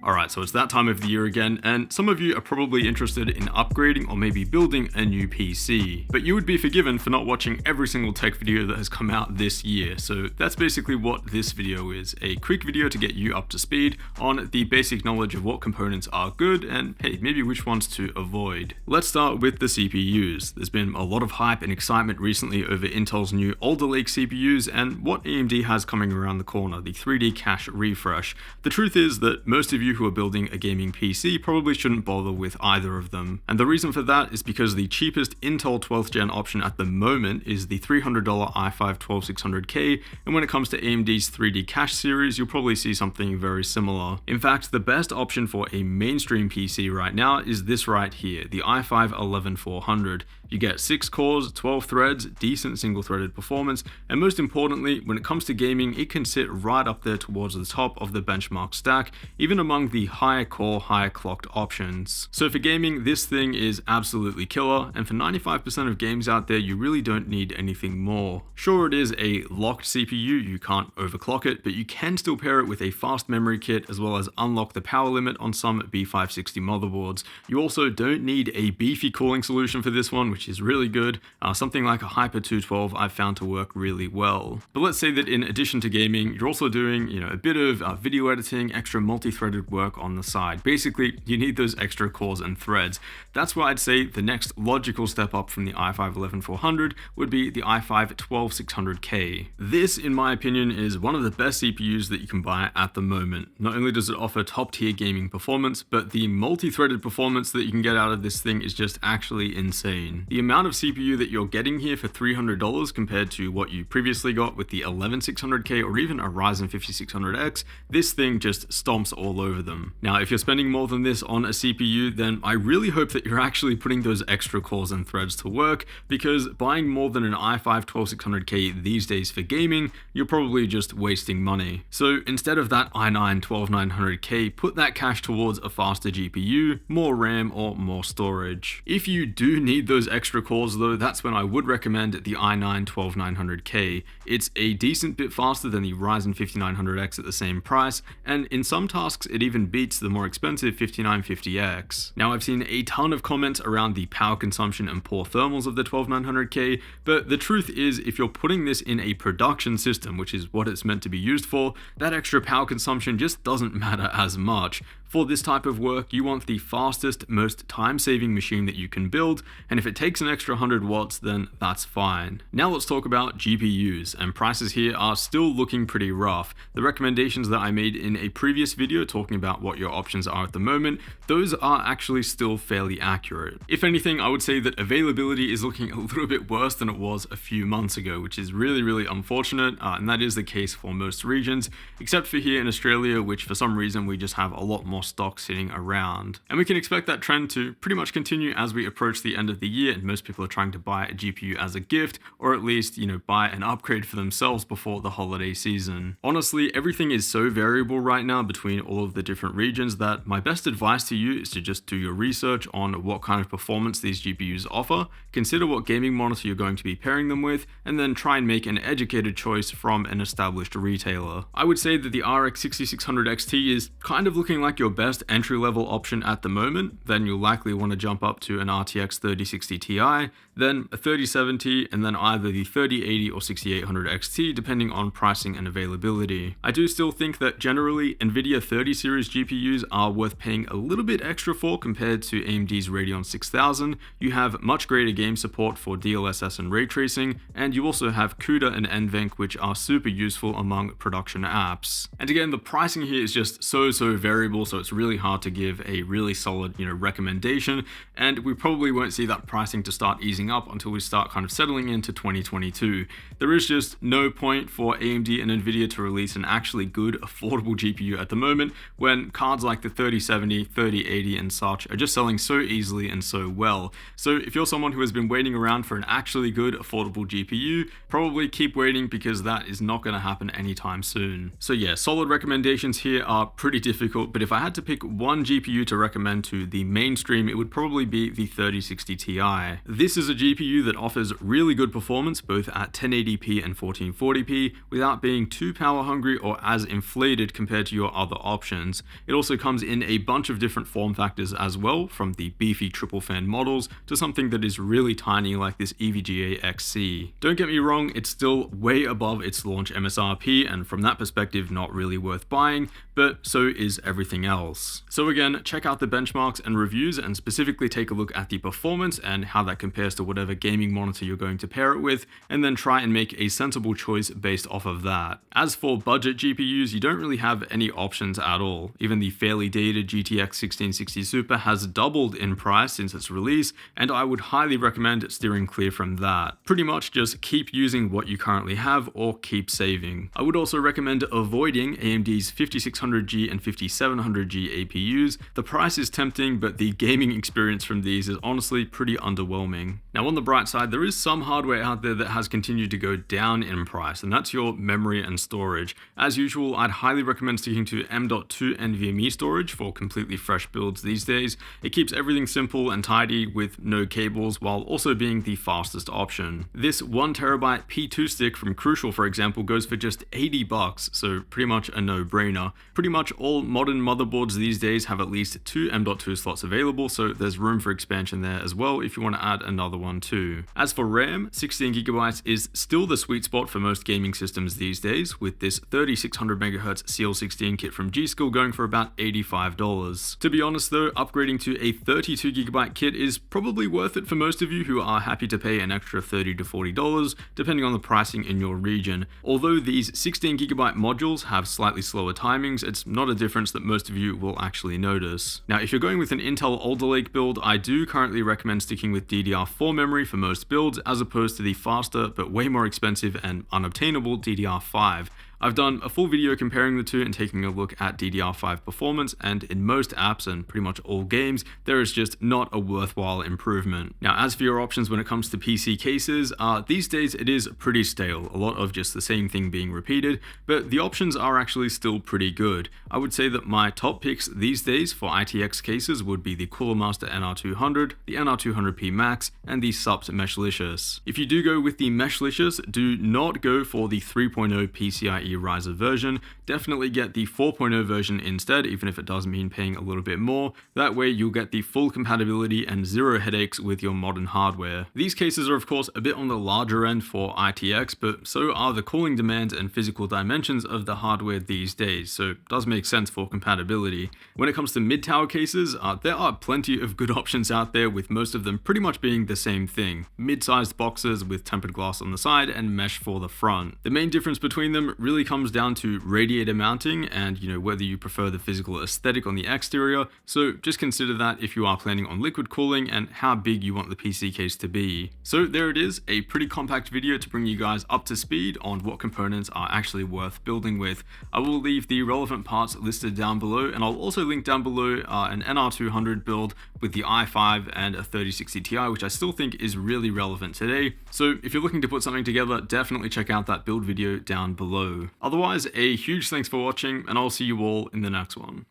Alright, so it's that time of the year again, and some of you are probably interested in upgrading or maybe building a new PC. But you would be forgiven for not watching every single tech video that has come out this year, so that's basically what this video is. A quick video to get you up to speed on the basic knowledge of what components are good and hey, maybe which ones to avoid. Let's start with the CPUs. There's been a lot of hype and excitement recently over Intel's new Alder Lake CPUs and what AMD has coming around the corner, the 3D cache refresh. The truth is that most of you who are building a gaming PC probably shouldn't bother with either of them. And the reason for that is because the cheapest Intel 12th gen option at the moment is the $300 i5-12600K, and when it comes to AMD's 3D cache series, you'll probably see something very similar. In fact, the best option for a mainstream PC right now is this right here, the i5-11400. You get 6 cores, 12 threads, decent single-threaded performance, and most importantly, when it comes to gaming, it can sit right up there towards the top of the benchmark stack, even among the higher core, higher clocked options. So for gaming, this thing is absolutely killer, and for 95% of games out there, you really don't need anything more. Sure, it is a locked CPU, you can't overclock it, but you can still pair it with a fast memory kit as well as unlock the power limit on some B560 motherboards. You also don't need a beefy cooling solution for this one, which is really good. Something like a Hyper 212 I've found to work really well. But let's say that in addition to gaming, you're also doing, a bit of video editing, extra multi-threaded work on the side. Basically, you need those extra cores and threads. That's why I'd say the next logical step up from the i5-11400 would be the i5-12600K. This, in my opinion, is one of the best CPUs that you can buy at the moment. Not only does it offer top-tier gaming performance, but the multi-threaded performance that you can get out of this thing is just actually insane. The amount of CPU that you're getting here for $300 compared to what you previously got with the 11600K or even a Ryzen 5600X, this thing just stomps all over them. Now, if you're spending more than this on a CPU, then I really hope that you're actually putting those extra cores and threads to work, because buying more than an i5-12600K these days for gaming, you're probably just wasting money. So instead of that i9-12900K, put that cash towards a faster GPU, more RAM, or more storage. If you do need those extra cores though, that's when I would recommend the i9-12900K. It's a decent bit faster than the Ryzen 5900X at the same price, and in some tasks it even beats the more expensive 5950X. Now, I've seen a ton of comments around the power consumption and poor thermals of the 12900K, but the truth is, if you're putting this in a production system, which is what it's meant to be used for, that extra power consumption just doesn't matter as much. For this type of work, you want the fastest, most time-saving machine that you can build, and if it takes an extra 100 watts, then that's fine. Now let's talk about GPUs, and prices here are still looking pretty rough. The recommendations that I made in a previous video talking about what your options are at the moment, those are actually still fairly accurate. If anything, I would say that availability is looking a little bit worse than it was a few months ago, which is really unfortunate, and that is the case for most regions, except for here in Australia, which for some reason we just have a lot more stock sitting around. And we can expect that trend to pretty much continue as we approach the end of the year, and most people are trying to buy a GPU as a gift, or at least, buy an upgrade for themselves before the holiday season. Honestly, everything is so variable right now between all of the different regions that my best advice to you is to just do your research on what kind of performance these GPUs offer, consider what gaming monitor you're going to be pairing them with, and then try and make an educated choice from an established retailer. I would say that the RX 6600 XT is kind of looking like your best entry-level option at the moment. Then you'll likely want to jump up to an RTX 3060 Ti, then a 3070, and then either the 3080 or 6800 XT, depending on pricing and availability. I do still think that generally Nvidia 30 series GPUs are worth paying a little bit extra for compared to AMD's Radeon 6000. You have much greater game support for DLSS and ray tracing, and you also have CUDA and NVENC, which are super useful among production apps. And again, the pricing here is just so variable, so it's really hard to give a really solid, recommendation, and we probably won't see that pricing to start easing up until we start kind of settling into 2022. There is just no point for AMD and Nvidia to release an actually good, affordable GPU at the moment when cards like the 3070, 3080 and such are just selling so easily and so well. So if you're someone who has been waiting around for an actually good, affordable GPU, probably keep waiting, because that is not going to happen anytime soon. So yeah, solid recommendations here are pretty difficult, but if I had to pick one GPU to recommend to the mainstream, it would probably be the 3060 Ti. Ti. This is a GPU that offers really good performance both at 1080p and 1440p without being too power hungry or as inflated compared to your other options. It also comes in a bunch of different form factors as well, from the beefy triple fan models to something that is really tiny like this EVGA XC. Don't get me wrong, it's still way above its launch MSRP, and from that perspective not really worth buying, but so is everything else. So again, check out the benchmarks and reviews and specifically take a look at the performance and how that compares to whatever gaming monitor you're going to pair it with, and then try and make a sensible choice based off of that. As for budget GPUs, you don't really have any options at all. Even the fairly dated GTX 1660 Super has doubled in price since its release, and I would highly recommend steering clear from that. Pretty much just keep using what you currently have or keep saving. I would also recommend avoiding AMD's 5600G and 5700G APUs. The price is tempting, but the gaming experience from these is honestly pretty underwhelming. Now on the bright side, there is some hardware out there that has continued to go down in price, and that's your memory and storage. As usual, I'd highly recommend sticking to M.2 NVMe storage for completely fresh builds these days. It keeps everything simple and tidy with no cables while also being the fastest option. This 1TB P2 stick from Crucial, for example, goes for just $80, so pretty much a no-brainer. Pretty much all modern motherboards these days have at least 2 M.2 slots available, so there's room for expansion there as well if you want to add another one too. As for RAM, 16GB is still the sweet spot for most gaming systems these days, with this 3600MHz CL16 kit from G-Skill going for about $85. To be honest though, upgrading to a 32GB kit is probably worth it for most of you who are happy to pay an extra $30 to $40, depending on the pricing in your region. Although these 16GB modules have slightly slower timings, it's not a difference that most of you will actually notice. Now, if you're going with an Intel Alder Lake build, I do currently recommend sticking with DDR4 memory for most builds, as opposed to the faster but way more expensive and unobtainable DDR5. I've done a full video comparing the two and taking a look at DDR5 performance, and in most apps and pretty much all games, there is just not a worthwhile improvement. Now, as for your options when it comes to PC cases, these days it is pretty stale, a lot of just the same thing being repeated, but the options are actually still pretty good. I would say that my top picks these days for ITX cases would be the Cooler Master NR200, the NR200P Max, and the SUPT Meshlicious. If you do go with the Meshlicious, do not go for the 3.0 PCIe Riser version. Definitely get the 4.0 version instead, even if it does mean paying a little bit more. That way you'll get the full compatibility and zero headaches with your modern hardware. These cases are of course a bit on the larger end for ITX, but so are the cooling demands and physical dimensions of the hardware these days, so it does make sense for compatibility. When it comes to mid-tower cases, there are plenty of good options out there, with most of them pretty much being the same thing. Mid-sized boxes with tempered glass on the side and mesh for the front. The main difference between them really comes down to radiator mounting and, whether you prefer the physical aesthetic on the exterior, so just consider that if you are planning on liquid cooling and how big you want the PC case to be. So there it is, a pretty compact video to bring you guys up to speed on what components are actually worth building with. I will leave the relevant parts listed down below, and I'll also link down below an NR200 build with the i5 and a 3060 Ti, which I still think is really relevant today. So if you're looking to put something together, definitely check out that build video down below. Otherwise, a huge thanks for watching, and I'll see you all in the next one.